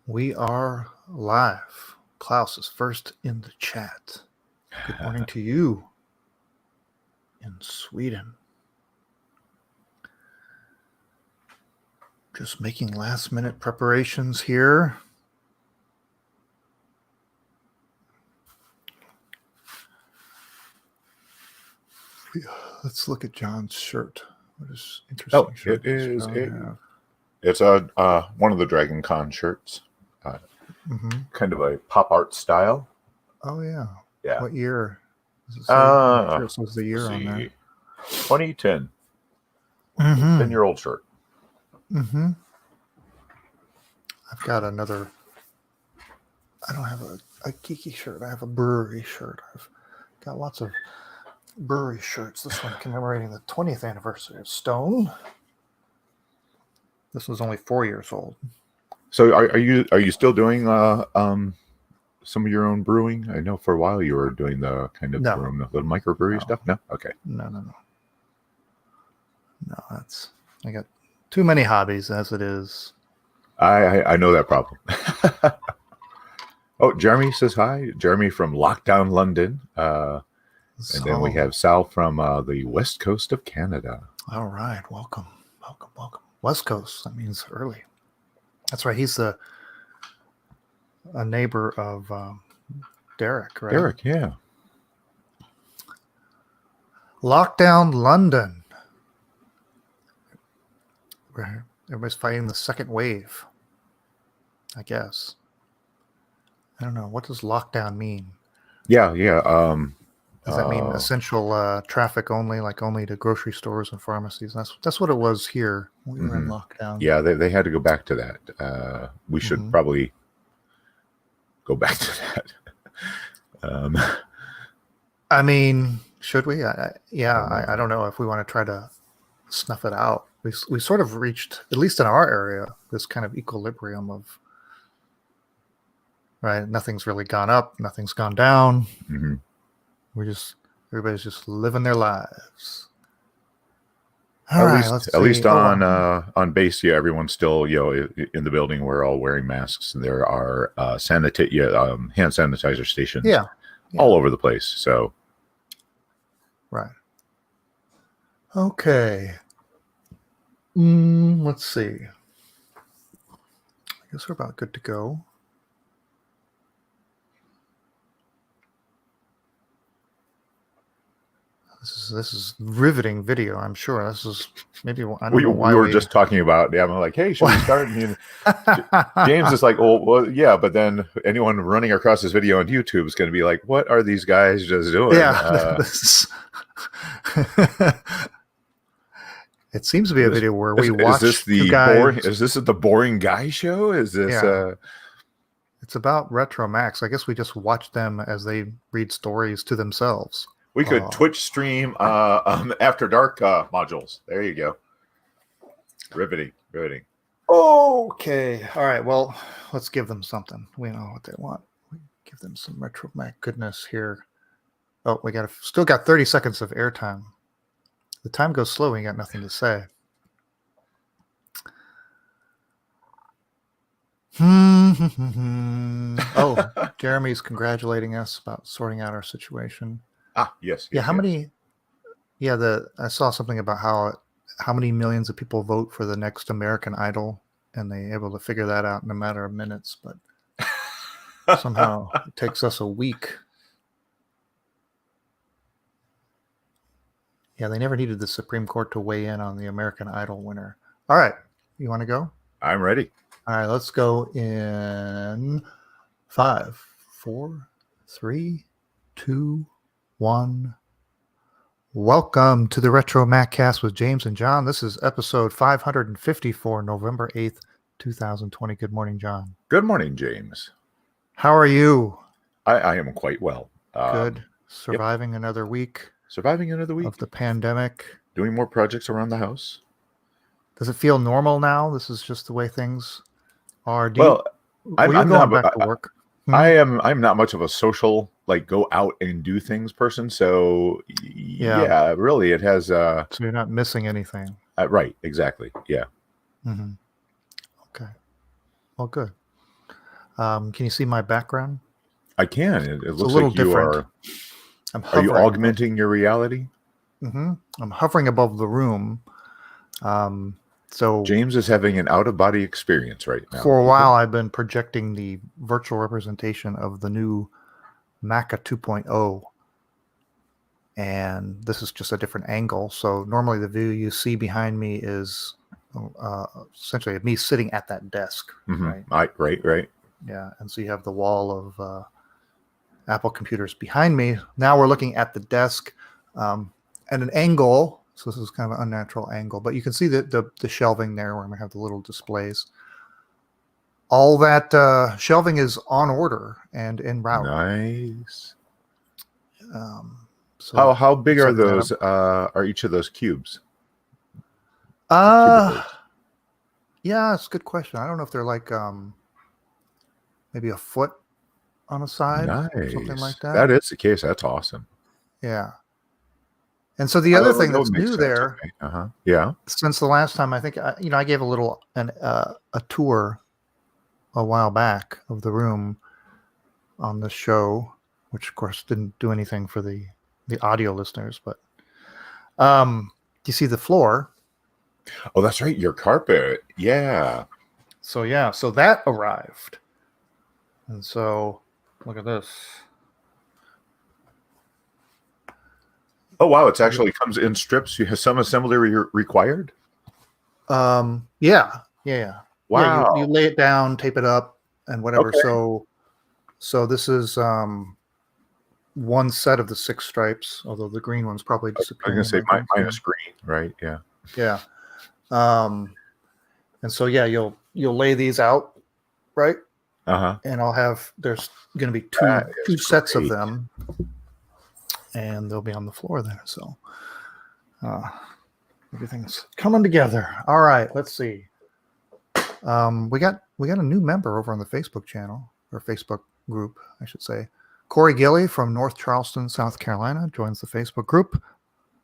We are live. Klaus is first in the chat. Good morning to you in Sweden. Just making last minute preparations here. Let's look at John's shirt. What is interesting? It is. It's one of the Dragon Con shirts. Kind of a pop art style. Oh yeah. Yeah. What year? It says the year on there. 2010. 10-year-old shirt. I've got another. I don't have a geeky shirt. I have a brewery shirt. I've got lots of brewery shirts. This one commemorating the 20th anniversary of Stone. This was only 4 years old. So are you still doing some of your own brewing? I know for a while you were doing the kind of brewing, the microbrewery stuff. No, okay. No. That's I got too many hobbies as it is. I know that problem. Oh, Jeremy says hi. Jeremy from Lockdown London. And then we have Sal from the west coast of Canada. All right. Welcome. West Coast. That means early. That's right. He's a neighbor of Derek, right? Derek, yeah. Lockdown London. Everybody's fighting the second wave, I guess. I don't know. What does lockdown mean? Yeah. Does that mean essential traffic only, like only to grocery stores and pharmacies? That's what it was here. We were in lockdown. Yeah, they had to go back to that. We should probably go back to that. I mean, should we? I don't know if we want to try to snuff it out. We sort of reached, at least in our area, this kind of equilibrium of, right? Nothing's really gone up. Nothing's gone down. Everybody's just living their lives. At least on base, yeah, everyone's still, in the building. We're all wearing masks, and there are hand sanitizer stations, all over the place. So, right. Okay. Let's see. I guess we're about good to go. This is riveting video, I'm sure. This is maybe I don't know why we were just talking about. Yeah, I'm like, hey, should we start? James is like, well, yeah, but then anyone running across this video on YouTube is going to be like, what are these guys just doing? Yeah, it seems to be a video where we watch. Is this the boring guy show? Is this? Yeah. It's about RetroMacs. I guess we just watch them as they read stories to themselves. We could Twitch stream After Dark modules. There you go. Riveting. Okay. All right. Well, let's give them something. We know what they want. We give them some RetroMac goodness here. Oh, we still got 30 seconds of airtime. The time goes slow. We got nothing to say. Oh, Jeremy's congratulating us about sorting out our situation. Yes. Yeah, how many? Yeah, I saw something about how many millions of people vote for the next American Idol, and they able to figure that out in a matter of minutes. But somehow it takes us a week. Yeah, they never needed the Supreme Court to weigh in on the American Idol winner. All right, you want to go? I'm ready. All right, let's go in 5, 4, 3, 2, 1. Welcome to the RetroMacCast with James and John. This is episode 554, November 8th, 2020. Good morning, John. Good morning, James. How are you? I am quite well. Good. Surviving another week. Surviving another week of the pandemic. Doing more projects around the house. Does it feel normal now? This is just the way things are. I'm not back to work. I'm not much of a social, like, go out and do things person. So yeah really, it has. So you're not missing anything. Right. Exactly. Yeah. Okay. Well, good. Can you see my background? I can. It It's looks a little like you different. are. Are you augmenting your reality? Mm-hmm. I'm hovering above the room. So James is having an out-of-body experience right now. For a while, I've been projecting the virtual representation of the new Maca 2.0. And this is just a different angle. So normally the view you see behind me is essentially me sitting at that desk, right? Right. Yeah. And so you have the wall of Apple computers behind me. Now we're looking at the desk at an angle. So this is kind of an unnatural angle, but you can see the shelving there where we have the little displays. All that shelving is on order and en route. Nice. So how big are those? Are each of those cubes? Yeah, it's a good question. I don't know if they're like maybe a foot on a side, something like that. That is the case. That's awesome. Yeah. And so the other thing that's new there, yeah, since the last time I think I gave a little a tour a while back of the room on the show, which of course didn't do anything for the audio listeners, but you see the floor. Oh, that's right, your carpet. Yeah. So that arrived. And so look at this. Oh wow, it actually comes in strips. You have some assembly required? Yeah. Wow. Yeah, you lay it down, tape it up, and whatever. Okay. So this is one set of the 6 stripes, although the green one's probably disappearing. I was going to say minus green, right? Yeah. Yeah. And so you'll lay these out, right? And there's going to be two sets of them, and they'll be on the floor there. So everything's coming together. All right, let's see. We got a new member over on the Facebook channel, or Facebook group, I should say. Corey Gilly from North Charleston, South Carolina, joins the Facebook group.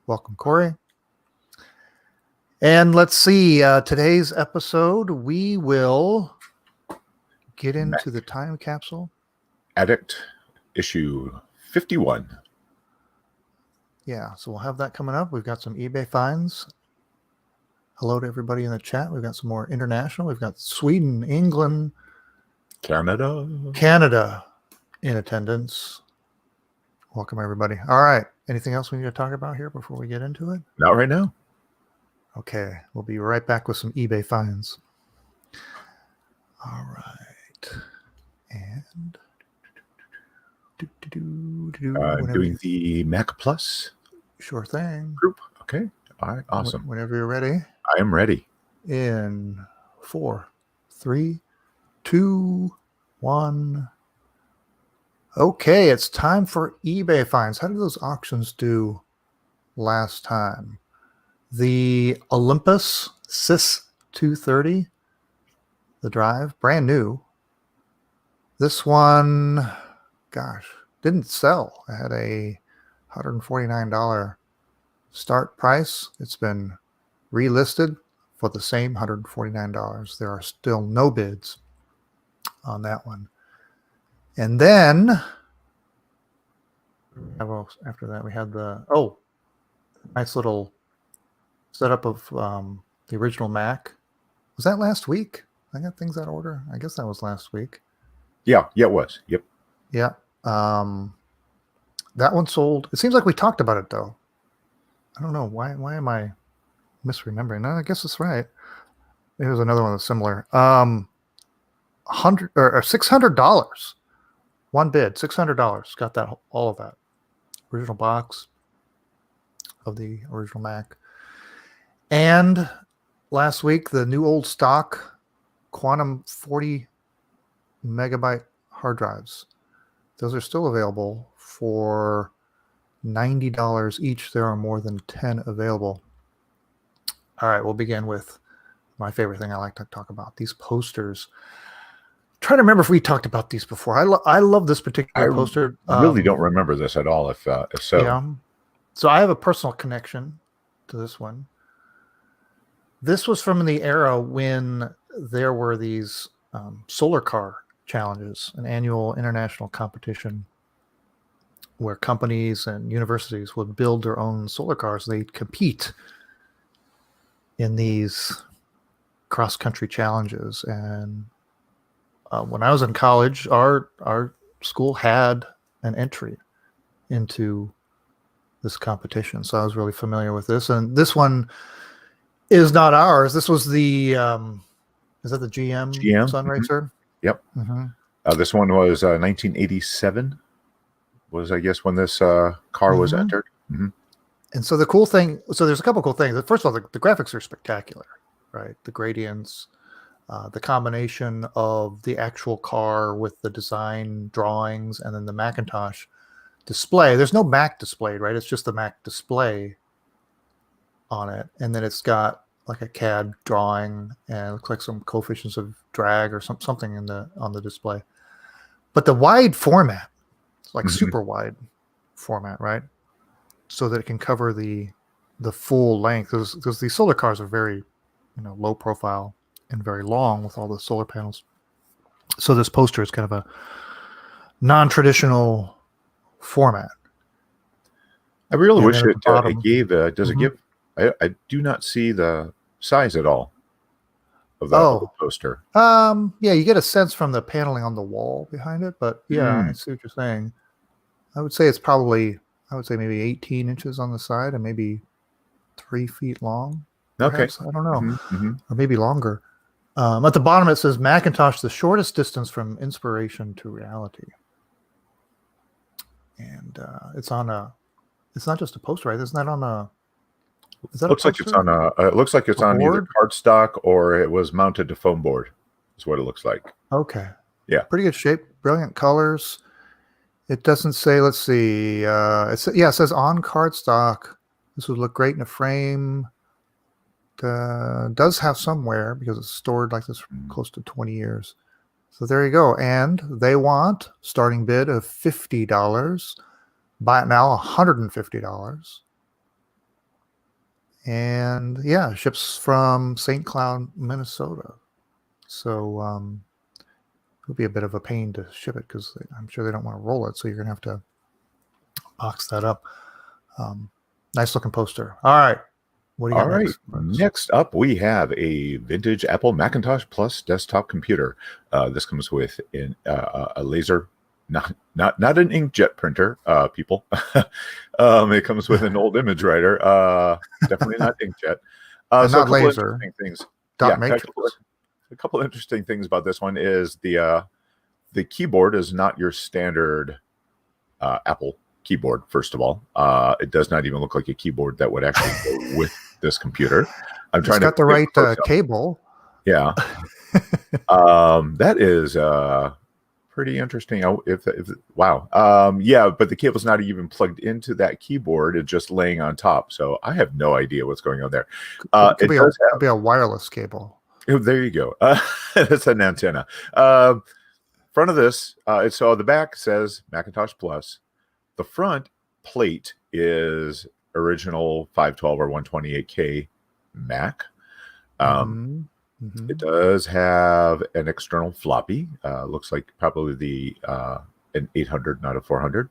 Welcome, Corey. And let's see, today's episode, we will get into the time capsule. Addict issue 51. Yeah, so we'll have that coming up. We've got some eBay finds. Hello to everybody in the chat. We've got some more international. We've got Sweden, England, Canada in attendance. Welcome, everybody. All right. Anything else we need to talk about here before we get into it? Not right now. Okay. We'll be right back with some eBay finds. All right. And doing the Mac Plus. Sure thing. Group. Okay. All right. Awesome. Whenever you're ready. I am ready. In 4, 3, 2, 1. Okay, it's time for eBay finds. How did those auctions do last time? The Olympus Sys 230, the drive, brand new. This one, gosh, didn't sell. I had a $149 start price. It's been relisted for the same $149. There are still no bids on that one. And then after that, we had the nice little setup of the original Mac. Was that last week? I got things out of order. I guess that was last week. Yeah, it was. Yep. Yeah. That one sold. It seems like we talked about it though. I don't know why am I misremembering? No, I guess it's right. It was another one that's similar. $600. One bid, $600. Got that, all of that. Original box of the original Mac. And last week, the new old stock Quantum 40 megabyte hard drives. Those are still available for $90 each. There are more than 10 available. All right, we'll begin with my favorite thing I like to talk about, these posters. Trying to remember if we talked about these before. I love this particular poster. I really don't remember this at all. If so, yeah. So I have a personal connection to this one. This was from the era when there were these solar car challenges, an annual international competition where companies and universities would build their own solar cars. They'd compete in these cross-country challenges. And when I was in college, our school had an entry into this competition, so I was really familiar with this. And this one is not ours. This was the is that the GM Sunracer? Mm-hmm. Yep. Mm-hmm. This one was 1987. Was, I guess, when this car was entered. Mm-hmm. And so the cool thing, so there's a couple cool things. First of all, the graphics are spectacular, right? The gradients, the combination of the actual car with the design drawings, and then the Macintosh display. There's no Mac displayed, right? It's just the Mac display on it. And then it's got like a CAD drawing, and it looks like some coefficients of drag or something on the display. But the wide format, like super wide format, right? So that it can cover the full length, because these solar cars are very, low profile and very long with all the solar panels. So this poster is kind of a non-traditional format. I really wish it gave. Does it give? I do not see the size at all of that poster. Yeah, you get a sense from the paneling on the wall behind it, but yeah, I see what you're saying. I would say it's probably, maybe 18 inches on the side and maybe 3 feet long. Perhaps. Okay. I don't know. Or maybe longer. At the bottom, it says Macintosh, the shortest distance from inspiration to reality. And it's not just a poster, right? Isn't that on a, looks like it's on it looks like it's on either cardstock or it was mounted to foam board. Is what it looks like. Okay. Yeah. Pretty good shape, brilliant colors. It doesn't say, let's see. It says on cardstock. This would look great in a frame. Does have some wear because it's stored like this for close to 20 years. So there you go. And they want starting bid of $50. Buy it now, $150. And yeah, ships from St. Cloud, Minnesota. So it'll be a bit of a pain to ship it because I'm sure they don't want to roll it. So you're going to have to box that up. Nice looking poster. All right. What do you got next? Next up, we have a vintage Apple Macintosh Plus desktop computer. This comes with a laser, not an inkjet printer, people. It comes with an old image writer. Definitely not inkjet. Not laser. Things. Matrix. A couple interesting things about this one is the keyboard is not your standard Apple keyboard. First of all, it does not even look like a keyboard that would actually go with this computer. It's got the right cable. Yeah. That is pretty interesting. Wow. Yeah, but the cable's not even plugged into that keyboard. It's just laying on top. So I have no idea what's going on there. It could be a wireless cable. Oh, there you go. That's an antenna. Front of this, so the back says Macintosh Plus. The front plate is original 512 or 128K Mac. It does have an external floppy. Looks like probably an 800, not a 400.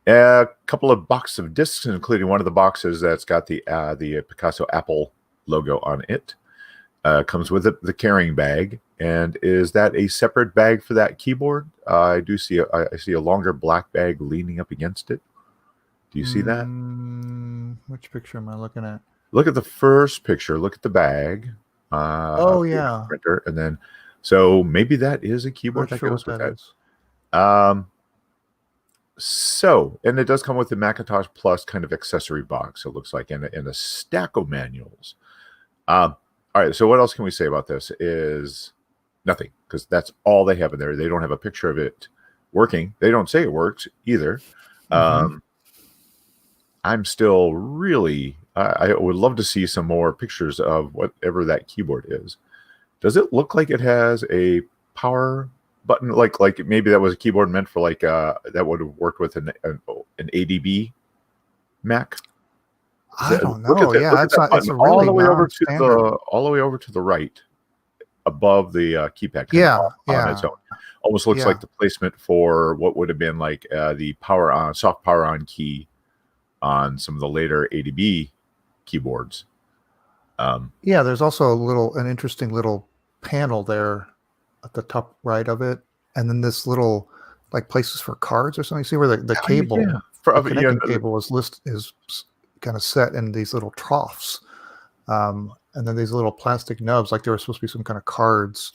A couple of boxes of discs, including one of the boxes that's got the Picasso Apple logo on it. Comes with the carrying bag. And is that a separate bag for that keyboard? I see a longer black bag leaning up against it. Do you see that? Which picture am I looking at? Look at the first picture. Look at the bag. Yeah. Printer, and then so maybe that is a keyboard that goes with that. So, and it does come with the Macintosh Plus kind of accessory box. It looks like, and a stack of manuals. All right. So what else can we say about this? Is nothing, because that's all they have in there. They don't have a picture of it working. They don't say it works either. I'm still really, I would love to see some more pictures of whatever that keyboard is. Does it look like it has a power button? Like maybe that was a keyboard meant for that would have worked with an ADB Mac? I don't know. Yeah, it's a really all the way over to the right above the keypad, kind Yeah, of on its yeah, own. Almost looks yeah. like the placement for what would have been like the power on, soft power on key on some of the later ADB keyboards. Yeah, there's also an interesting little panel there at the top right of it, and then this little like places for cards or something. See where the cable, Yeah, the connecting cable is kind of set in these little troughs, and then these little plastic nubs, like there were supposed to be some kind of cards.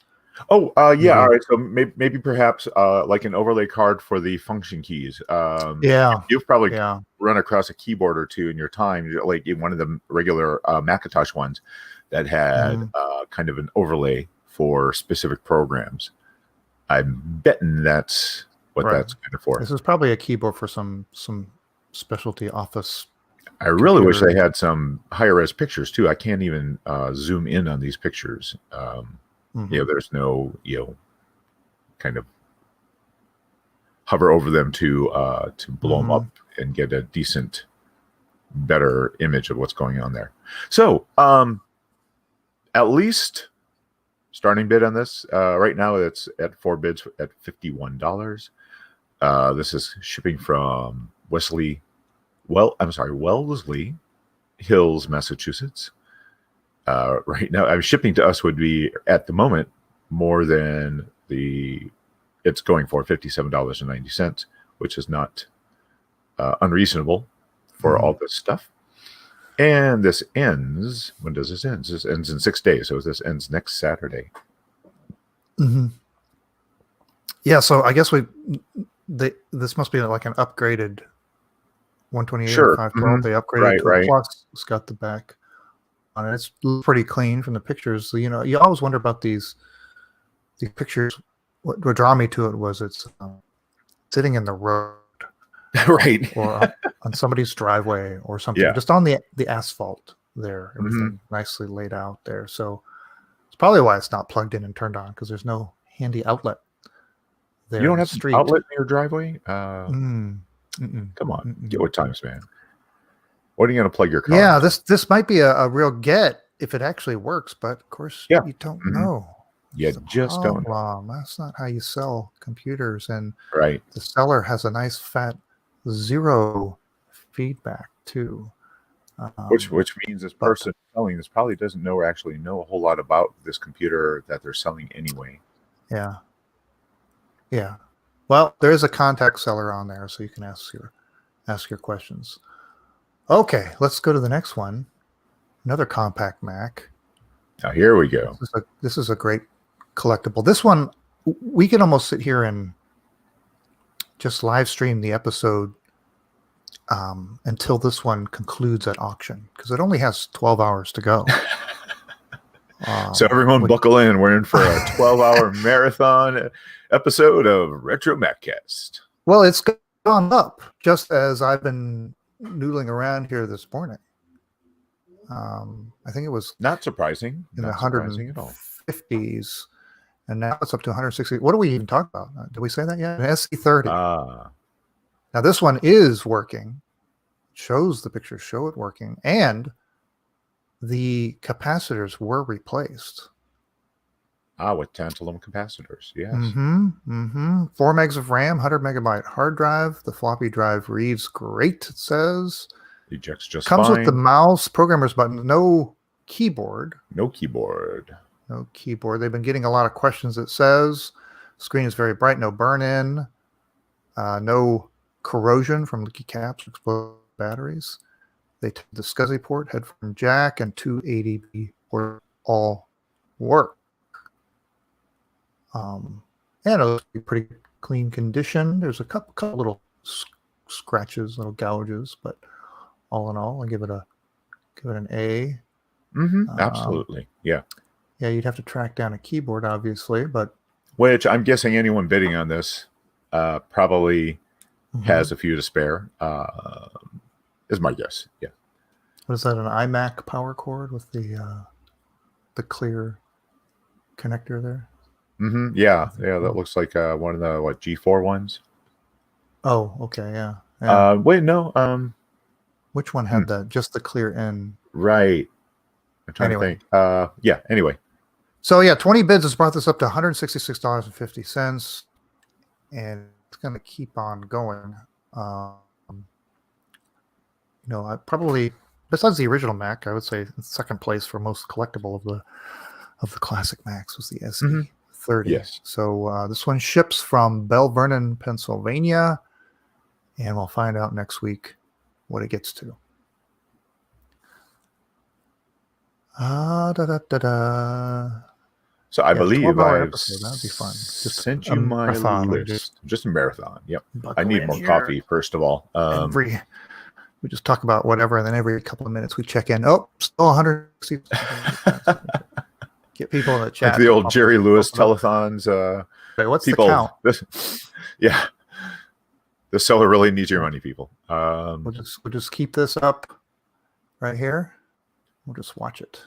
Oh, yeah. Maybe. All right. So maybe perhaps like an overlay card for the function keys. Yeah, You've probably yeah. run across a keyboard or two in your time, like in one of the regular Macintosh ones that had kind of an overlay for specific programs. I'm betting that's what Right. that's kind of for. This is probably a keyboard for some specialty office. I really wish they computers. had some higher res pictures too. I can't even zoom in on these pictures. There's no, kind of hover over them to blow them up and get a decent, better image of what's going on there. So, at least starting bid on this right now, it's at 4 bids at $51. This is shipping from Wellesley Hills, Massachusetts. Right now, shipping to us would be at the moment more than it's going for $57.90, which is not unreasonable for all this stuff. And this ends. When does this end? This ends in 6 days, so this ends next Saturday. Yeah, so I guess this must be like an upgraded 128 Sure. or 512. They upgraded to Right. a plus. It's got the back on it. It's pretty clean from the pictures. So, you always wonder about these pictures. What draw me to it was it's sitting in the road, Right. or on somebody's driveway or something, just on the asphalt there. Everything nicely laid out there. So it's probably why it's not plugged in and turned on, because there's no handy outlet there. You don't have street. an outlet in your driveway? Come on, get with times, man. What are you going to plug your car? Yeah, this might be a real get if it actually works, but of course you don't know. You just don't know. That's not how you sell computers. And right, the seller has a nice fat 0 feedback too. Which means this person selling this probably doesn't actually know a whole lot about this computer that they're selling anyway. Yeah. Yeah. Well, there is a contact seller on there, so you can ask your questions. Okay, let's go to the next one. Another compact Mac. Now here we go. This is a great collectible. This one, we can almost sit here and just live stream the episode until this one concludes at auction, because it only has 12 hours to go. So everyone buckle in. We're in for a 12-hour marathon episode of RetroMacCast. Well, it's gone up just as I've been noodling around here this morning. I think it was not surprising in the 150s, and now it's up to 160. What do we even talk about? Did we say that yet? An SC30. Now this one is working. Shows the pictures show it working, and the capacitors were replaced. With tantalum capacitors, yes. 4 megs of RAM, 100 megabyte hard drive. The floppy drive reads great, it says. Ejects just Comes fine. with the mouse, programmer's button, no keyboard. No keyboard. They've been getting a lot of questions, it says. Screen is very bright, no burn-in. No corrosion from leaky caps or exploded batteries. They took the SCSI port, headphone jack, and 2 ADB port all work. And it looks pretty clean condition. There's a couple little scratches, little gouges, but all in all, I give it an A. Absolutely, yeah. Yeah, you'd have to track down a keyboard, obviously, but which I'm guessing anyone bidding on this probably has a few to spare. Is my guess. Yeah. What is that? An iMac power cord with the clear connector there? Yeah. That looks like one of the G4 ones. Oh, okay, yeah. Wait, no. Which one had that? Just the clear end. Right. I'm trying to think. Yeah. Anyway. So yeah, 20 bids has brought this up to $166.50, and it's going to keep on going. I probably, besides the original Mac, I would say second place for most collectible of the classic Macs was the SE30. Yes. So this one ships from Bell Vernon, Pennsylvania, and we'll find out next week what it gets to. So I believe I've that'd be fun. Just sent you my list. Just a marathon. Yep. I need more coffee, first of all. We just talk about whatever, and then every couple of minutes we check in. Oh, still 160. Get people in the chat. Like the old Jerry Lewis telethons. Wait, what's people, the count? Yeah. The seller really needs your money, people. We'll just keep this up right here. We'll just watch it.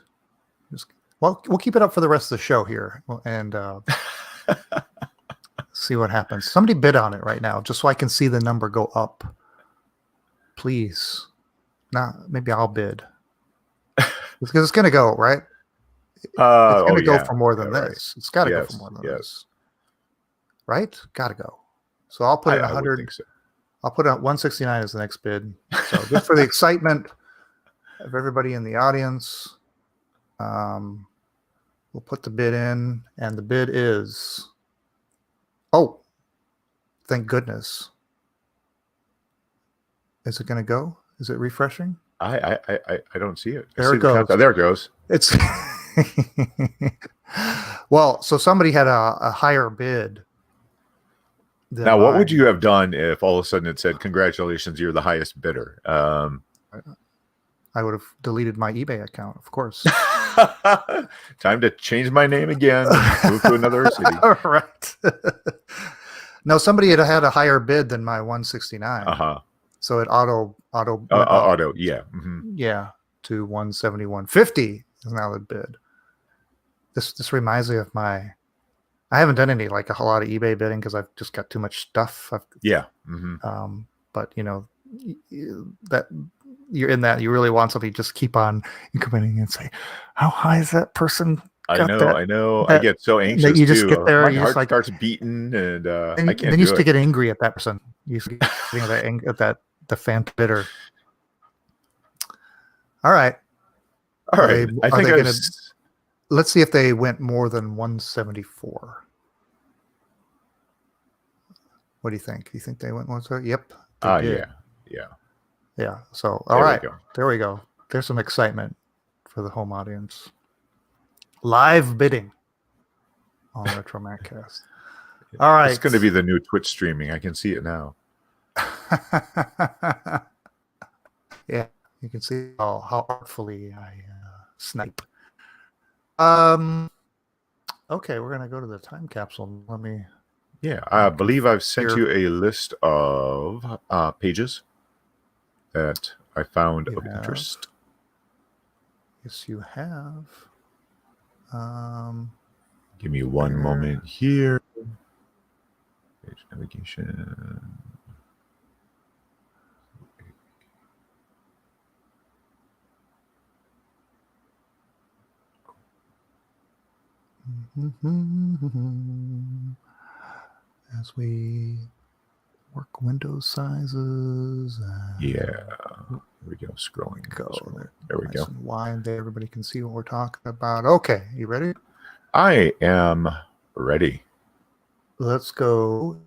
We'll keep it up for the rest of the show here, and see what happens. Somebody bid on it right now, just so I can see the number go up. Please. Maybe I'll bid. Because it's going to go, right? It's going to go for more than this. Right. It's got to go for more than this. Right? Got to go. So I'll put it 100. So. I'll put it 169 as the next bid. So just for the excitement of everybody in the audience, we'll put the bid in, and the bid is, oh, thank goodness. Is it going to go? Is it refreshing? I don't see it. There it goes. There it goes. It's well, so somebody had a higher bid. Now, what would you have done if all of a sudden it said, "Congratulations, you're the highest bidder"? I would have deleted my eBay account, of course. Time to change my name again. Move to another city. Right. No, somebody had a higher bid than my 169. So it auto, yeah, yeah, to 171.50 is now the bid. This reminds me of I haven't done any like a whole lot of eBay bidding because I've just got too much stuff. But that you're in that, you really want somebody to just keep on incrementing and say, how high is that person? I know. I get so anxious that you just too. get there. My heart starts beating, and I can't. Then you used to get angry at that person. You used to get at the fan bidder. All right. I think let's see if they went more than 174. What do you think? You think they went more? Yep. Yeah. So, all right. There we go. There's some excitement for the home audience. Live bidding on RetroMacCast. All right. It's going to be the new Twitch streaming. I can see it now. Yeah, you can see how artfully I snipe. Okay, we're going to go to the time capsule. Let me... Yeah, I believe I've sent you a list of pages that I found of interest. Yes, you have. Give me one moment here. Page navigation. As we work window sizes. Here we go. Scrolling. There we go. Wide there, everybody can see what we're talking about. Okay, you ready? I am ready. Let's go.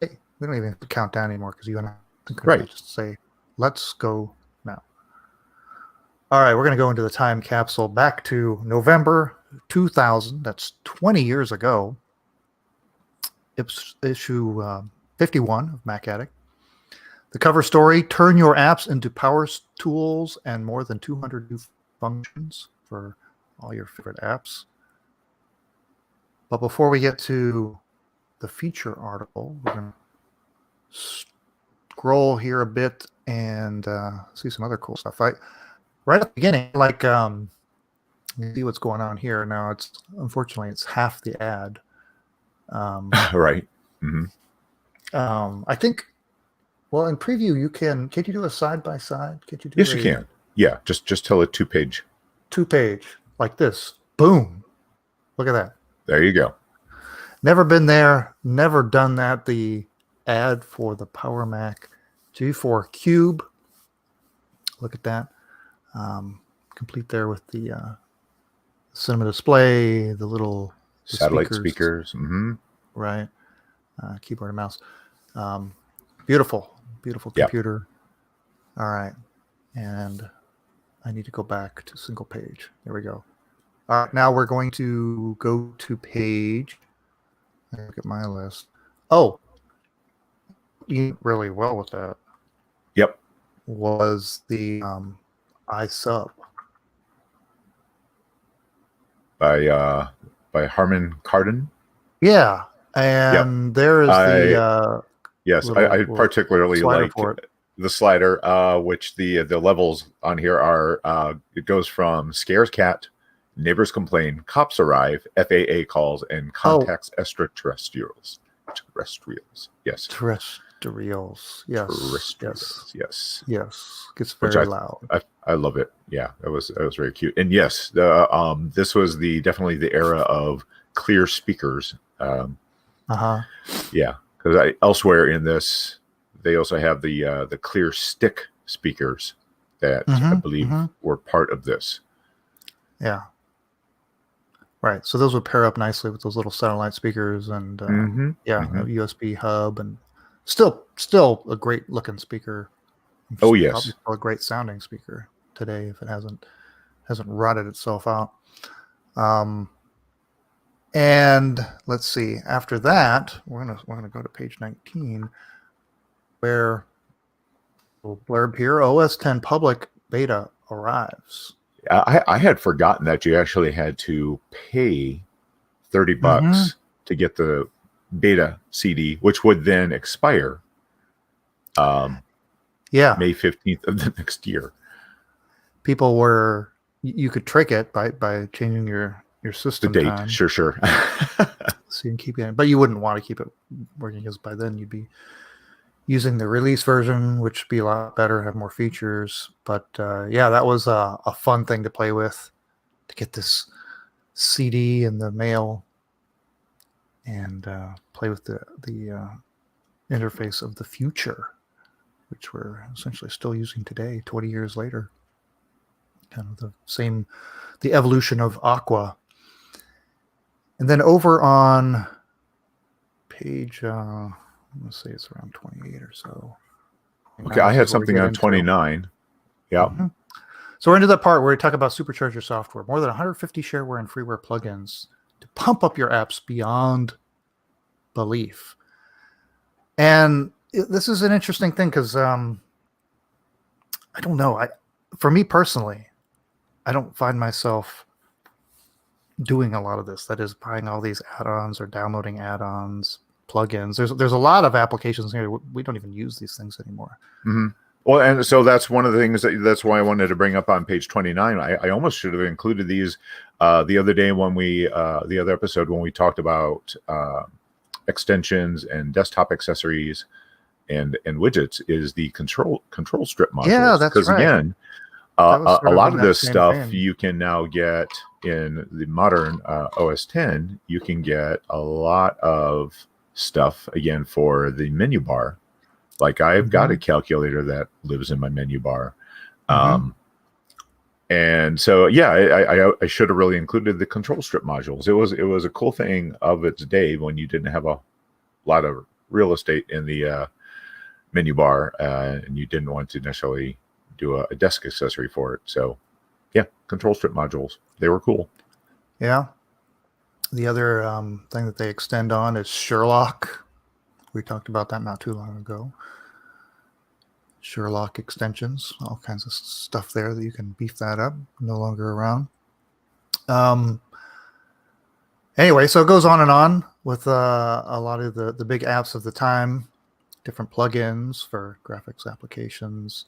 Hey, we don't even have to count down anymore because you and I just say, let's go now. All right, we're going to go into the time capsule back to November 2000. That's 20 years ago. It's issue 51 of MacAddict. The cover story, turn your apps into power tools and more than 200 new functions for all your favorite apps. But before we get to the feature article, we're going to scroll here a bit and see some other cool stuff. Right at the beginning, you see what's going on here. Now, unfortunately, it's half the ad. Right. Mm-hmm. I think, well, in preview, can you do a side-by-side? Yes, you can. Yeah, just tell it two page, like this. Boom. Look at that. There you go. Never been there. Never done that. The ad for the Powermac G4q. Look at that. Complete there with the cinema display, the little satellite speakers. Mm-hmm. Right. Keyboard and mouse. Beautiful computer. All right. And I need to go back to single page. There we go. All right. Now we're going to go to page. Look at my list. Oh, you did really well with that. Yep. Was the iSub by Harman Kardon. Yeah, and there is the yes, I particularly like the slider, which the levels on here are. It goes from scares cat, neighbors complain, cops arrive, FAA calls, and contacts extraterrestrials. Yes. Terrestrials. Yes. Gets very loud. I love it. Yeah, it was very cute. And yes, this was definitely the era of clear speakers. Yeah, because elsewhere in this, they also have the clear stick speakers that I believe were part of this. Yeah. Right. So those would pair up nicely with those little satellite speakers and a USB hub, and still a great looking speaker. Oh yes, probably still a great sounding speaker today if it hasn't rotted itself out. And let's see. After that, we're gonna go to page 19, where little blurb here: OS 10 public beta arrives. I had forgotten that you actually had to pay $30 to get the beta CD, which would then expire. May 15th of the next year. People you could trick it by changing your system the date time. Sure So you can keep it, but you wouldn't want to keep it working because by then you'd be using the release version, which would be a lot better, have more features. But that was a fun thing to play with, to get this CD in the mail and play with the interface of the future, which we're essentially still using today, 20 years later. Kind of the evolution of Aqua. And then over on page, let's say it's around 28 or so. Okay, I had something on 29. Yeah. So we're into that part where we talk about supercharger software. More than 150 shareware and freeware plugins to pump up your apps beyond belief. And this is an interesting thing because I don't know. For me personally, I don't find myself doing a lot of this. That is, buying all these add-ons or downloading add-ons, plugins. There's a lot of applications here. We don't even use these things anymore. Well, and so that's one of the things that's why I wanted to bring up on page 29. I almost should have included these the other day when the other episode when we talked about extensions and desktop accessories and widgets, is the control strip modules. Yeah, that's right. Because again, a lot of this stuff you can now get in the modern OS 10. You can get a lot of stuff again for the menu bar. Like I've got a calculator that lives in my menu bar. And so, I should have really included the control strip modules. It was a cool thing of its day when you didn't have a lot of real estate in the menu bar and you didn't want to necessarily do a desk accessory for it. So control strip modules, they were cool. Yeah. The other thing that they extend on is Sherlock. We talked about that not too long ago. Sherlock extensions, all kinds of stuff there that you can beef that up. No longer around. Anyway, so it goes on and on with a lot of the big apps of the time, different plugins for graphics applications,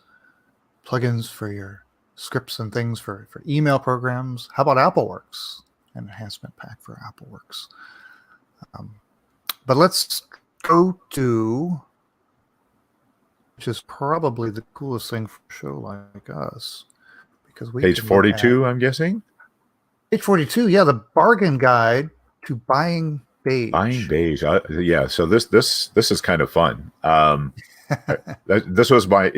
plugins for your scripts and things for email programs. How about AppleWorks? An enhancement pack for AppleWorks. But let's go to, which is probably the coolest thing for a show like us, because we page 42, I'm guessing. H42, yeah, the bargain guide to buying beige. Buying beige. Yeah. So this is kind of fun. This was my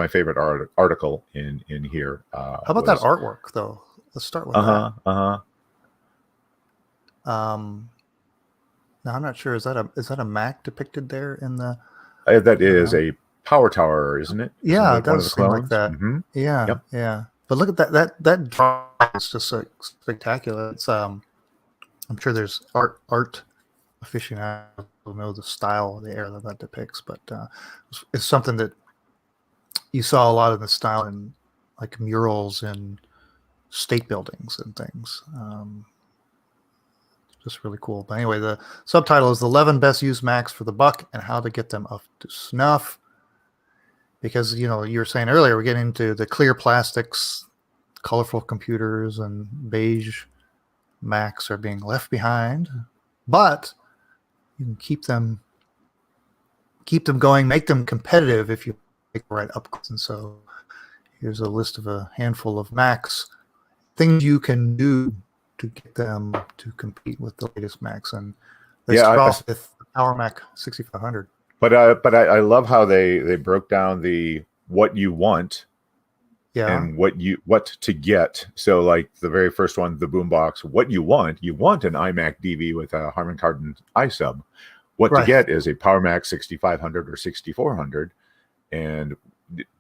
favorite article in here. How about that artwork though? Let's start with that. Now I'm not sure. Is that a Mac depicted there in the? That is a power tower, isn't it? Yeah, it does seem like that. Mm-hmm. Yeah, yep. Yeah. But look at that drawing is just so spectacular. It's I'm sure there's art aficionados who know the style, the era that depicts, but it's something that you saw a lot of the style in like murals in state buildings and things. Just really cool. But anyway, the subtitle is the 11 best used Macs for the buck and how to get them up to snuff. Because, you were saying earlier, we're getting into the clear plastics, colorful computers, and beige Macs are being left behind. But you can keep them going, make them competitive if you make the right upgrades. And so here's a list of a handful of Macs, things you can do to get them to compete with the latest Macs. And they start off with the Powermac 6500. But I love how they broke down the what you want, and what to get. So like the very first one, the boombox. What you want an iMac DV with a Harman Kardon iSub. What to get is a Powermac 6500 or 6400, and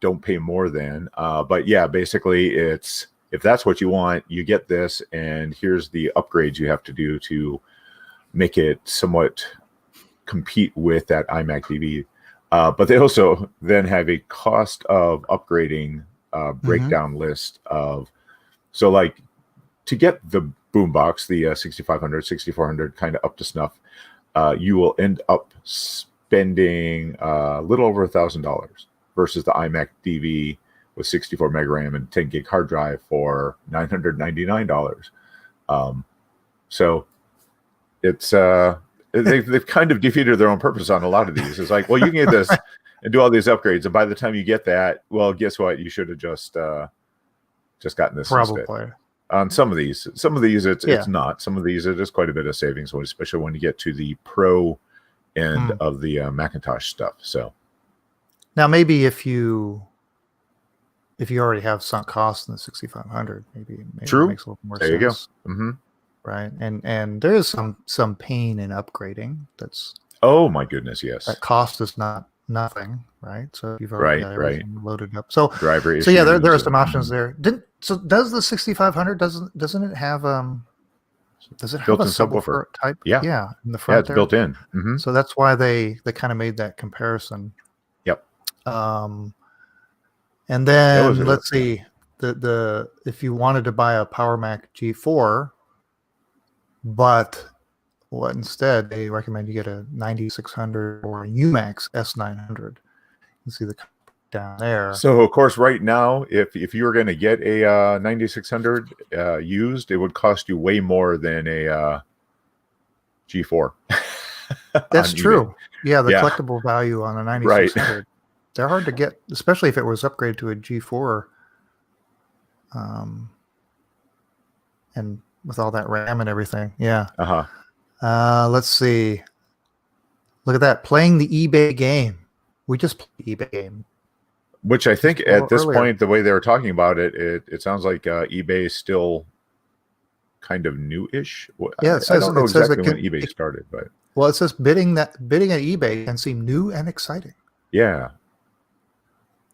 don't pay more than. But yeah, basically it's, if that's what you want, you get this, and here's the upgrades you have to do to make it somewhat compete with that iMac DV. But they also then have a cost of upgrading breakdown list of, so like to get the boombox, the 6500, 6400 kind of up to snuff, you will end up spending a little over $1,000 versus the iMac DV with 64 meg RAM and 10 gig hard drive for $999. So it's they've kind of defeated their own purpose on a lot of these. It's like, well, you can get this and do all these upgrades, and by the time you get that, well, guess what? You should have just gotten this instead. On some of these it's not. Some of these it is quite a bit of savings, especially when you get to the pro end of the Macintosh stuff. So now maybe if you already have sunk costs in the 6500, maybe true. It makes a little more sense. There you go. Mm-hmm. Right, and there is some pain in upgrading. That's, oh my goodness, yes. That cost is not nothing, right? So you've already got everything loaded up. So driver issues. So yeah, there are some options there. So does the 6500 doesn't it have does it have a subwoofer type? Yeah, in the front. Yeah, it's built in. Mm-hmm. So that's why they kind of made that comparison. Yep. And then let's see, the if you wanted to buy a Powermac G4, but instead they recommend you get a 9600 or a Umax S900. You see the down there. So of course, right now, if you were going to get a 9600 used, it would cost you way more than a G4. That's true. Yeah, the collectible value on a 9600. Right. They're hard to get, especially if it was upgraded to a G4. And with all that RAM and everything. Yeah. Let's see. Look at that. Playing the eBay game. We just played the eBay game. Which I think at this point, the way they were talking about it, it sounds like eBay is still kind of new-ish. Yeah, I don't know exactly when eBay started, but well, it says bidding at eBay can seem new and exciting. Yeah.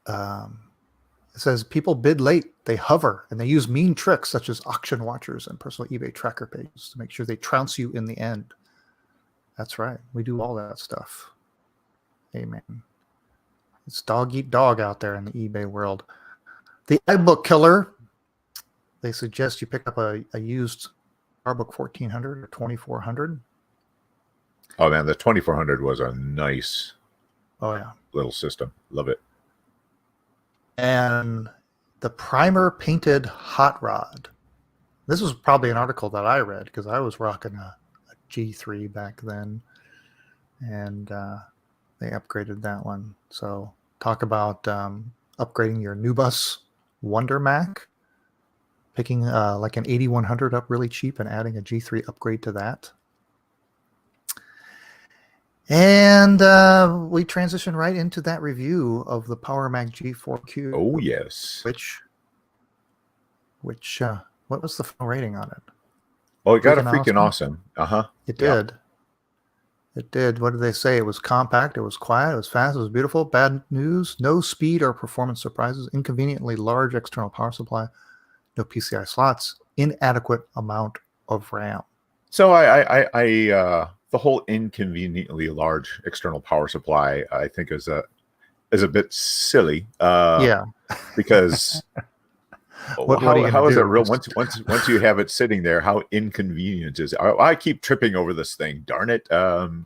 It says people bid late, they hover, and they use mean tricks such as auction watchers and personal eBay tracker pages to make sure they trounce you in the end. That's right. We do all that stuff. Amen. It's dog eat dog out there in the eBay world. The iBook killer, they suggest you pick up a used PowerBook 1400 or 2400. Oh man, the 2400 was a nice little system. Love it. And the primer painted hot rod. This was probably an article that I read because I was rocking a G3 back then, and they upgraded that one. So talk about upgrading your Nubus Wonder Mac. picking like an 8100 up really cheap and adding a G3 upgrade to that. And we transition right into that review of the Powermac G4q. Oh, yes. Which what was the final rating on it? Oh, it got a freaking awesome. It did. It did. What did they say? It was compact, it was quiet, it was fast, it was beautiful. Bad news, no speed or performance surprises, inconveniently large external power supply, no PCI slots, inadequate amount of RAM. So the whole inconveniently large external power supply, I think is a bit silly. Because how is it real? Once you have it sitting there, how inconvenient is it? I keep tripping over this thing. Darn it!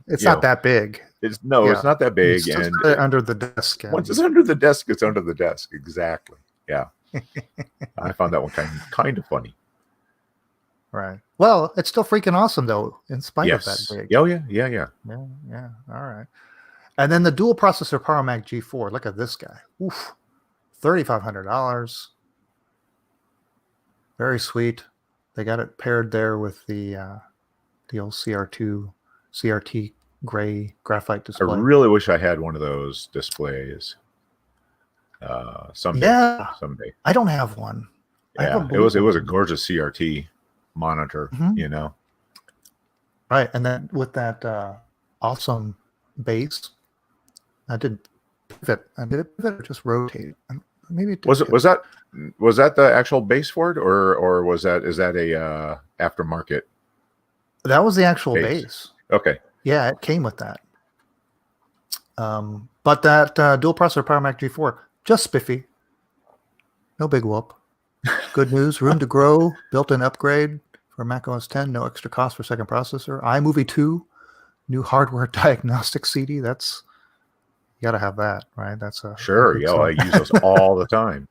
It's not that big. It's not that big. It's just and under the desk. Once it's under the desk, it's under the desk. Exactly. Yeah. I found that one kind of funny. Right. Well, it's still freaking awesome though, in spite of that big. Oh yeah. Yeah. All right. And then the dual processor Powermac G4. Look at this guy. Oof. $3,500. Very sweet. They got it paired there with the old CRT gray graphite display. I really wish I had one of those displays. Someday. Yeah. Someday. I don't have one. Yeah. It was a gorgeous CRT monitor, Right. And then with that awesome base, I did pivot. Did it pivot or just rotate? Maybe it did. Was that the actual base for it, or is that a aftermarket? That was the actual base. Okay. Yeah, it came with that. But that dual processor Powermac G4, just spiffy. No big whoop. Good news, room to grow, built-in upgrade for Mac OS X, no extra cost for second processor. iMovie 2, new hardware diagnostic CD. You got to have that, right? That's a sure. Yeah, I use those all the time.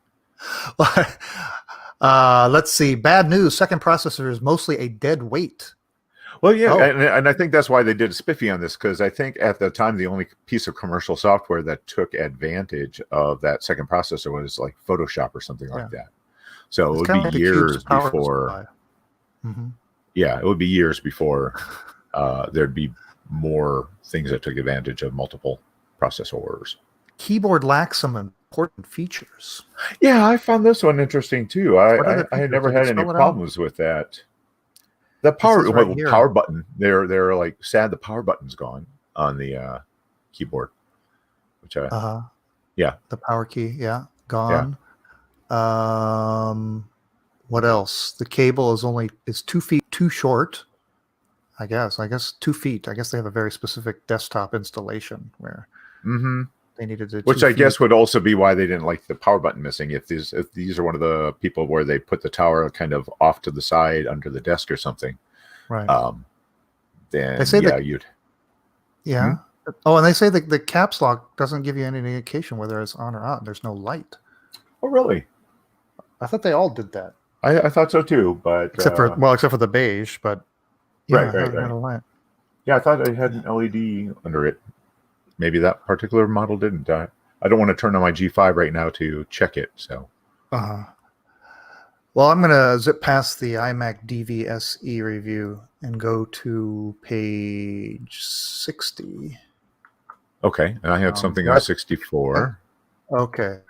Let's see. Bad news. Second processor is mostly a dead weight. Well, yeah, and I think that's why they did spiffy on this, because I think at the time the only piece of commercial software that took advantage of that second processor was like Photoshop or something like that. So it would be years before. Yeah, it would be years before there'd be more things that took advantage of multiple processors. Keyboard lacks some important features. Yeah, I found this one interesting too. I had never had any problems with that. The power button. They're like sad the power button's gone on the keyboard. Which the power key, gone. Yeah. What else? The cable is 2 feet too short. I guess 2 feet. I guess they have a very specific desktop installation where they needed to. Which I guess would also be why they didn't like the power button missing. If these are one of the people where they put the tower kind of off to the side under the desk or something, right? Then they say you'd. Yeah. Oh, and they say the caps lock doesn't give you any indication whether it's on or out. There's no light. Oh, really? I thought they all did that. I thought so too, but except for the beige, but right. Yeah, I thought it had an LED under it. Maybe that particular model didn't. I don't want to turn on my G5 right now to check it. So, well, I'm gonna zip past the iMac DVSE review and go to page 60. Okay, and I have something on 64. Okay.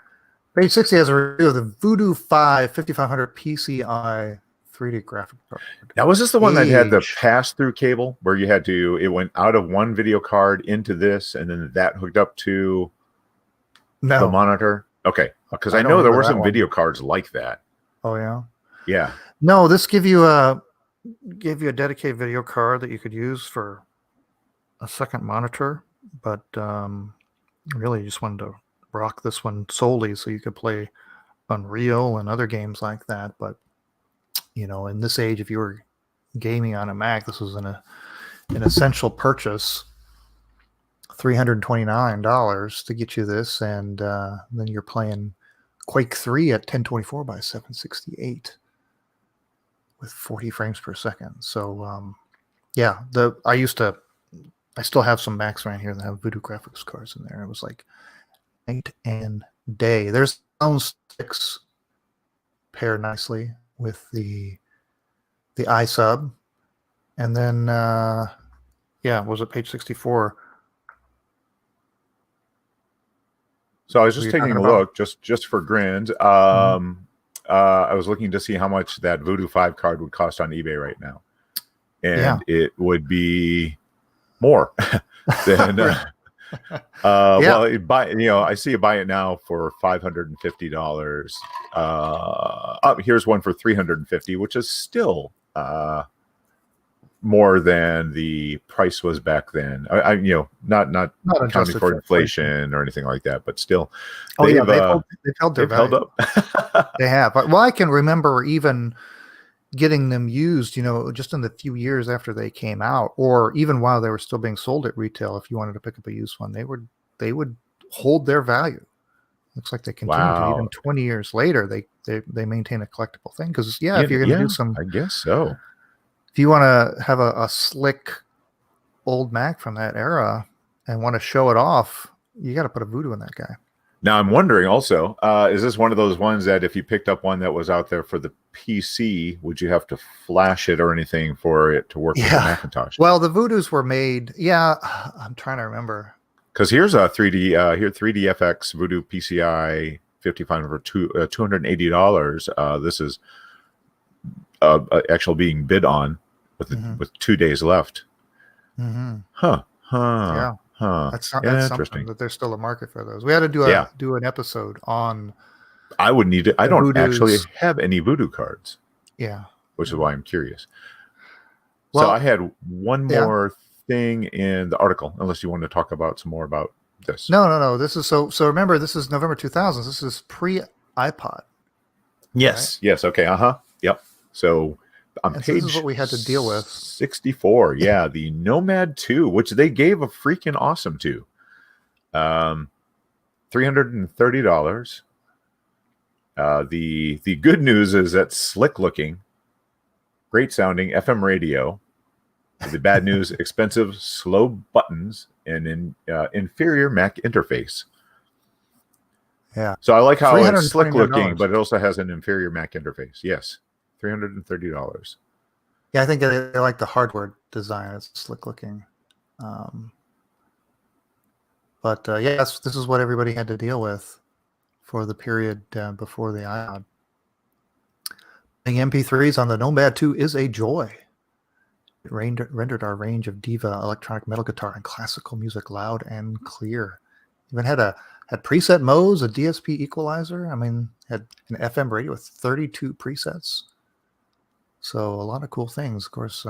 Page 60 has a review of the Voodoo 5 5500 PCI 3D graphic card. Now, was this the one that had the pass-through cable where it went out of one video card into this, and then that hooked up to the monitor? Okay, because I know there were some video cards like that. Oh yeah. Yeah. No, this give you a dedicated video card that you could use for a second monitor, but really you just wanted to rock this one solely so you could play Unreal and other games like that. But in this age, if you were gaming on a Mac, this was an essential purchase. $329 to get you this, and then you're playing Quake 3 at 1024 by 768 with 40 frames per second. So I still have some Macs around here that have Voodoo graphics cards in there. It was like night and day. There's sound sticks pair nicely with the iSub, and then was it page 64? So I was Were just you taking talking a about? look, just for grins. I was looking to see how much that Voodoo 5 card would cost on eBay right now, and it would be more than. Well, I see you buy it now for $550. Here's one for $350, which is still more than the price was back then. Not Not accounting adjusted for for inflation or anything like that, but still, they've held their held value. up. They have. Well, I can remember even getting them used, just in the few years after they came out, or even while they were still being sold at retail. If you wanted to pick up a used one, they would hold their value. Looks like they continue to, even 20 years later. They maintain a collectible thing because if you're going to do some, I guess so. If you want to have a slick old Mac from that era and want to show it off, you got to put a Voodoo in that guy. Now I'm wondering also, is this one of those ones that if you picked up one that was out there for the PC, would you have to flash it or anything for it to work with the Macintosh? Well, the Voodoos were made. Yeah, I'm trying to remember. Because here's a 3DFX Voodoo PCI 55 for $280. This is actually being bid on with 2 days left. Yeah. That's interesting that there's still a market for those. We had to do an episode on. I would need it. I don't Voodoos. Actually have any Voodoo cards. Yeah, which is why I'm curious. Well, so I had one more thing in the article, unless you want to talk about some more about this. No. This is so remember, this is November 2000. This is pre-iPod. Yes. Right? Yes. Okay. Yep. So on page, this is what we had to deal with. 64. Yeah, the Nomad 2, which they gave a freaking awesome to. $330. The good news is that slick looking, great sounding FM radio. The bad news: expensive, slow buttons and inferior Mac interface. Yeah. So I like how it's slick looking, but it also has an inferior Mac interface. Yes, $330. Yeah, I think they like the hardware design. It's slick looking. But yes, this is what everybody had to deal with for the period before the iPod. Playing MP3s on the Nomad 2 is a joy. It rendered our range of diva, electronic metal guitar, and classical music loud and clear. Even had preset modes, a DSP equalizer. I mean, had an FM radio with 32 presets. So a lot of cool things. Of course,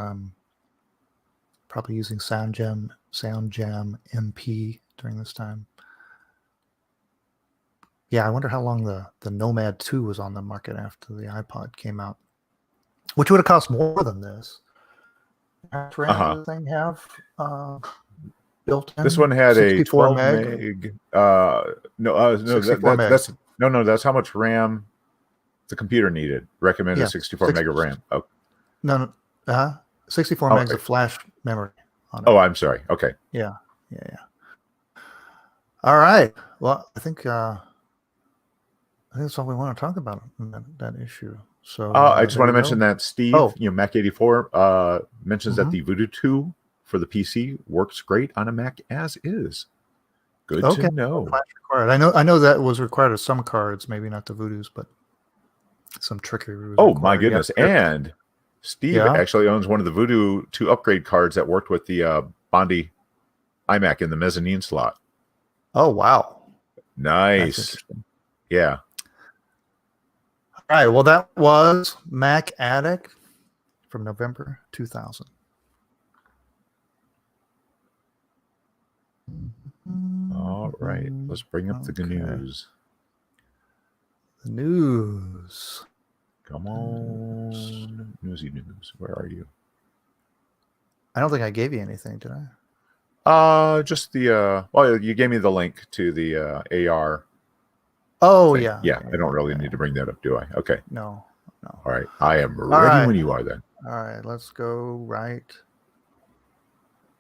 probably using SoundJam MP during this time. Yeah, I wonder how long the Nomad 2 was on the market after the iPod came out, which would have cost more than this. Does the thing have built in? This one had a 12 meg. That's how much RAM the computer needed. Recommended 64 meg of RAM. Oh. No. 64 megs of flash memory on it. Oh, I'm sorry. Okay. Yeah. All right. Well, I think that's all we want to talk about in that issue. So I just want to mention that Steve, Mac84, mentions that the Voodoo 2 for the PC works great on a Mac as is. Good to know. I know that was required of some cards, maybe not the Voodoos, but some trickery. Oh my goodness! And Steve actually owns one of the Voodoo 2 upgrade cards that worked with the Bondi iMac in the mezzanine slot. Oh wow! Nice. Yeah. All right. Well, that was MacAddict from November 2000. All right. Let's bring up the news. The news. Come on. Newsy news. Where are you? I don't think I gave you anything, did I? Just the you gave me the link to the AR. Oh thing. Yeah. I don't really need to bring that up, do I? Okay. No. All right. I am ready when you are then. All right, let's go right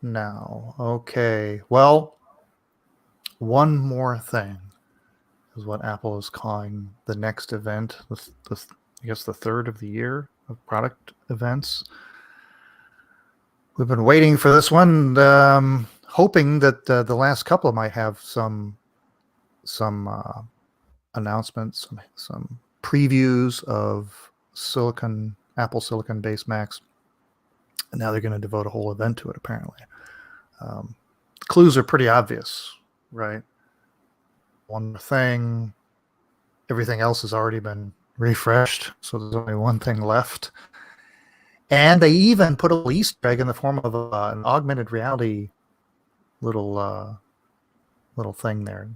now. Okay. Well, one more thing is what Apple is calling the next event, the I guess the third of the year of product events. We've been waiting for this one, hoping that the last couple might have some announcements, some previews of Apple Silicon based Macs. And now they're going to devote a whole event to it, apparently. Clues are pretty obvious, right? One thing, everything else has already been refreshed, so there's only one thing left. And they even put a little Easter egg in the form of an augmented reality little thing there.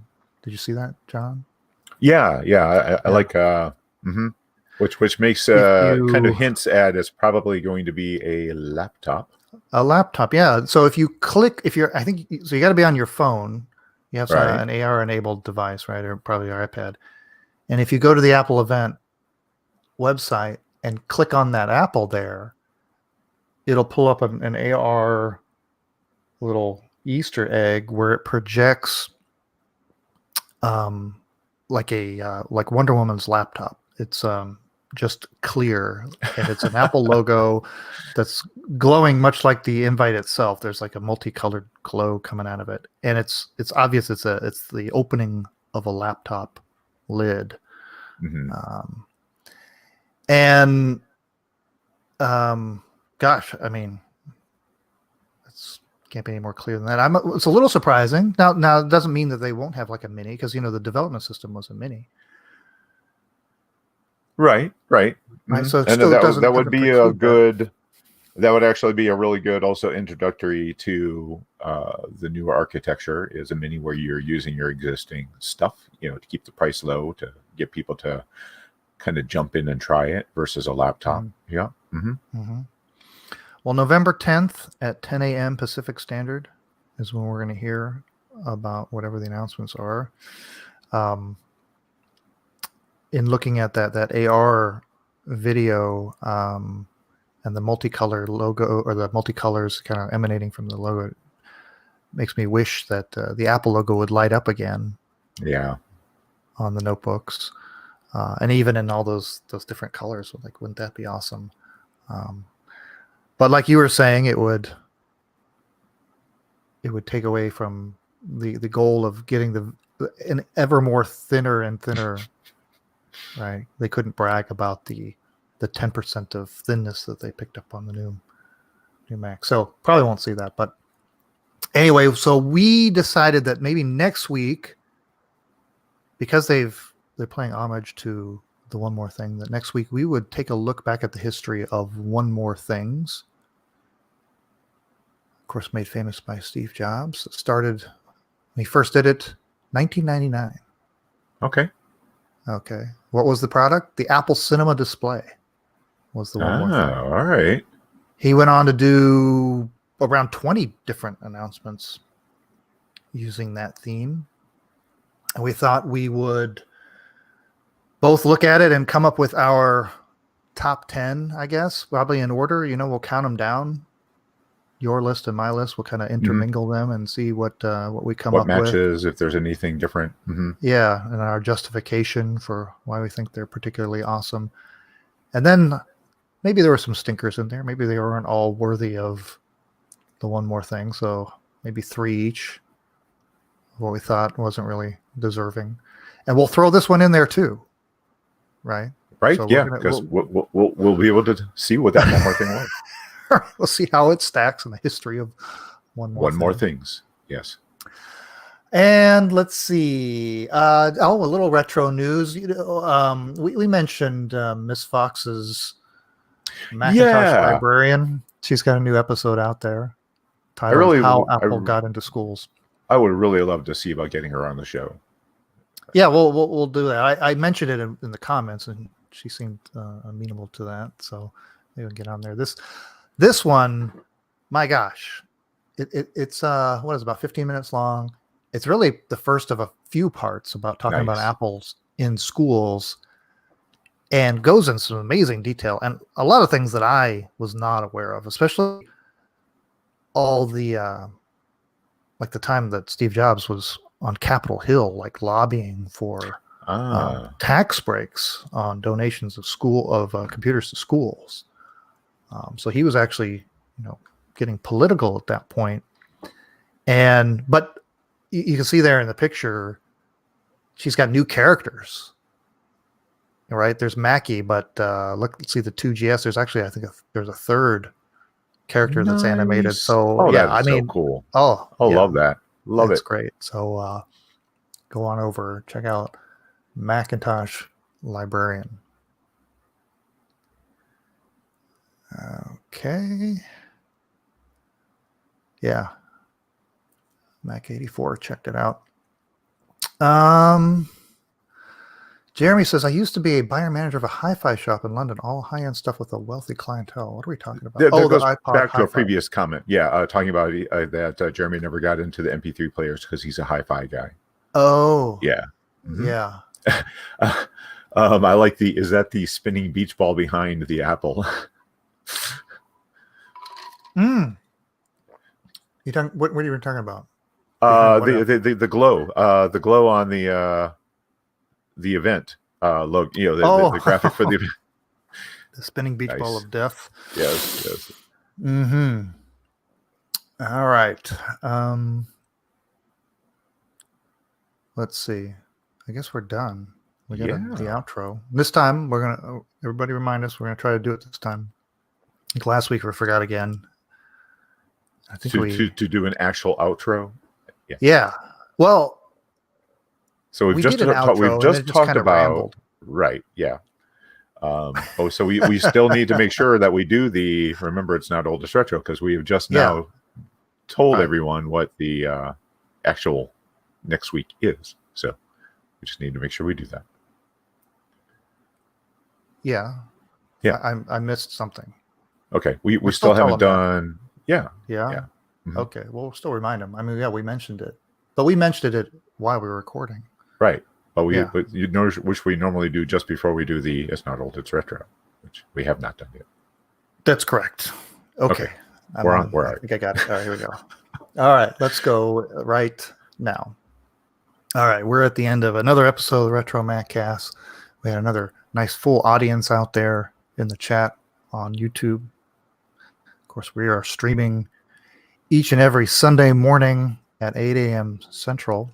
Did you see that, John? Yeah. I like which makes kind of hints at it's probably going to be a laptop. A laptop, yeah. So if you click, you got to be on your phone. You have an AR enabled device, right, or probably your iPad. And if you go to the Apple event website and click on that Apple there, it'll pull up an AR little Easter egg where it projects like Wonder Woman's laptop. It's just clear, and it's an Apple logo that's glowing much like the invite itself. There's like a multicolored glow coming out of it, and it's obvious it's the opening of a laptop lid. Gosh, I mean, it's can't be any more clear than that. It's a little surprising. Now it doesn't mean that they won't have like a mini, because the development system was a mini. Right. So and that would be a good. That would actually be a really good also introductory to the newer architecture. Is a mini where you're using your existing stuff, to keep the price low, to get people to kind of jump in and try it, versus a laptop. Yeah. Well, November 10th at 10 a.m. Pacific Standard is when we're going to hear about whatever the announcements are. In looking at that AR video and the multicolor logo, or the multicolors kind of emanating from the logo, it makes me wish that the Apple logo would light up again. Yeah. On the notebooks, and even in all those different colors. Like, wouldn't that be awesome? But like you were saying, it would take away from the goal of getting an ever more thinner and thinner. Right? They couldn't brag about the 10% of thinness that they picked up on the new Mac. So probably won't see that. But anyway, so we decided that maybe next week, because they're paying homage to the One More Thing, that next week we would take a look back at the history of One More Things. Of course, made famous by Steve Jobs. It started when he first did it, 1999. Okay. What was the product? The Apple Cinema Display was the One More Thing. All right. He went on to do around 20 different announcements using that theme. And we thought we would both look at it and come up with our top 10, I guess, probably in order. We'll count them down. Your list and my list. We'll kind of intermingle them and see what we come up with. What matches, if there's anything different. Yeah, and our justification for why we think they're particularly awesome. And then maybe there were some stinkers in there. Maybe they weren't all worthy of the One More Thing. So maybe 3 each of what we thought wasn't really deserving. And we'll throw this one in there too. Right? So yeah, because we'll be able to see what that One More Thing was. We'll see how it stacks in the history of One More Things. Yes. And let's see. A little retro news. We mentioned Miss Fox's Macintosh librarian. She's got a new episode out there titled "How Apple Got into Schools." I would really love to see about getting her on the show. Yeah, we'll do that. I mentioned it in the comments, and she seemed amenable to that. So maybe we'll get on there. This one, my gosh, it's about 15 minutes long. It's really the first of a few parts about talking about Apple's in schools, and goes into some amazing detail and a lot of things that I was not aware of, especially all the like the time that Steve Jobs was on Capitol Hill, like lobbying for tax breaks on donations of computers to schools. So he was actually, getting political at that point. But you can see there in the picture, she's got new characters. Right? There's Mackie, but let's see the 2GS. There's actually, I think, there's a third character that's animated. Nice. So that is so cool. Oh, yeah, love that. Love it's it. great. So go on over, check out Macintosh Librarian. Okay. Yeah. Mac84, checked it out. Jeremy says, I used to be a buyer manager of a hi-fi shop in London, all high-end stuff with a wealthy clientele. What are we talking about? That goes the iPod back to hi-fi. a previous comment. Yeah, talking about that Jeremy never got into the MP3 players because he's a hi-fi guy. Oh. Yeah. Mm-hmm. Yeah. I like is that the spinning beach ball behind the Apple? What are you talking about? The glow on the event logo, the graphic for the event. The spinning beach ball of death. Yes. Mm-hmm. All right. Let's see. I guess we're done. We got the outro. This time everybody remind us, we're gonna try to do it this time. I think last week we forgot again. I think to do an actual outro. Yeah. Well, so we've just talked about rambled. Right. Yeah. So we still need to make sure that we do remember it's not old, it's retro, because we have just now told everyone what the actual next week is. So we just need to make sure we do that. Yeah. I missed something. Okay. We still haven't done. Yeah. Mm-hmm. Okay. Well, we'll still remind them. I mean, we mentioned it, but we mentioned it while we were recording. Right. But you notice, which we normally do just before we do the It's Not Old, It's Retro, which we have not done yet. That's correct. Okay. I think I got it. All right, here we go. All right, let's go right now. All right, we're at the end of another episode of the RetroMacCast. We had another nice full audience out there in the chat on YouTube. Of course, we are streaming each and every Sunday morning at 8 a.m. Central.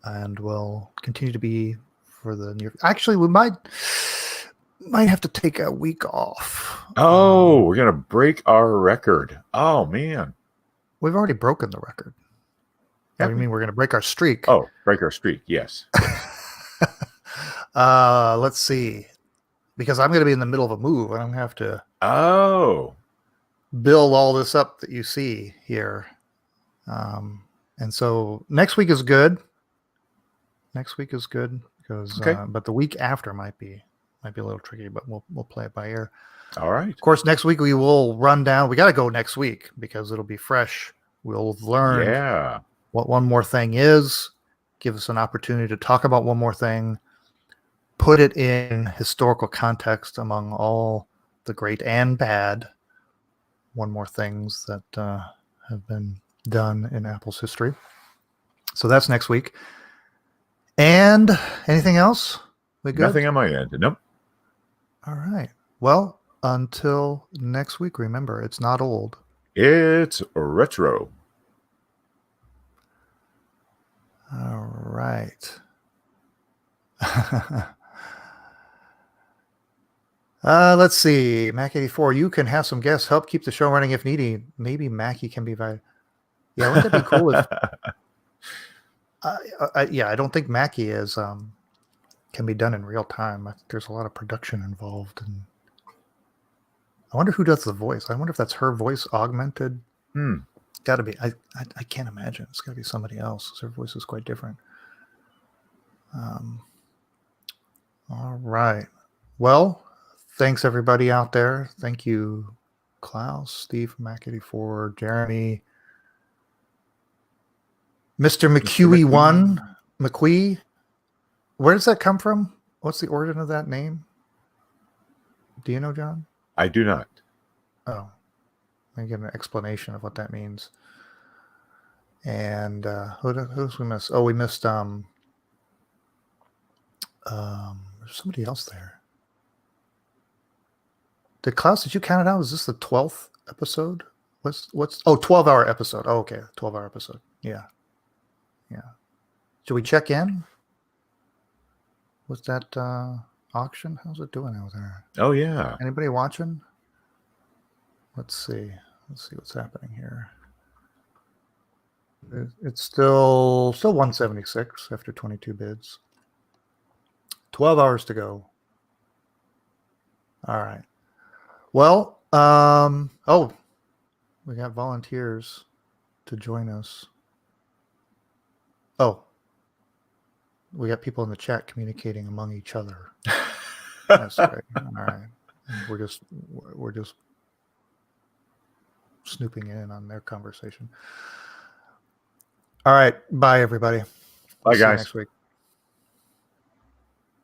And we'll continue to be for the near. Actually, we might have to take a week off. Oh, we're gonna break our record. Oh man, we've already broken the record. I mean, we're gonna break our streak. Oh, break our streak. Yes. Let's see, because I'm gonna be in the middle of a move. I don't have to. Build all this up that you see here, and so next week is good. Because but the week after might be a little tricky, but we'll play it by ear. All right. Of course, next week we will run down. We got to go next week because it'll be fresh. We'll learn what one more thing is. Give us an opportunity to talk about one more thing. Put it in historical context among all the great and bad one more things that have been done in Apple's history. So that's next week. And anything else? We good? Nothing on my end. Nope. All right. Well, until next week, remember, it's not old. It's retro. All right. Let's see. Mac84, you can have some guests help keep the show running if needed. Maybe Mackie can be invited. Yeah, wouldn't that be cool if... I don't think Mackie can be done in real time. There's a lot of production involved, and I wonder who does the voice. I wonder if that's her voice augmented. Got to be. I can't imagine. It's got to be somebody else. Her voice is quite different. All right. Well, thanks everybody out there. Thank you, Klaus, Steve from Mac84, Jeremy. Mr. McQuee. Where does that come from? What's the origin of that name? Do you know, John? I do not. Oh, let me get an explanation of what that means. And who's we missed? Oh, we missed There's somebody else there. Klaus, did you count it out? Is this the 12th episode? What's 12-hour episode. Oh, okay. 12-hour episode. Yeah. Should we check in? Was that auction? How's it doing out there? Oh, yeah. Anybody watching? Let's see what's happening here. It's still 176 after 22 bids. 12 hours to go. All right. Well, we got volunteers to join us. Oh, we got people in the chat communicating among each other. That's great. All right. We're just snooping in on their conversation. All right. Bye, everybody. Bye, See you guys. next week.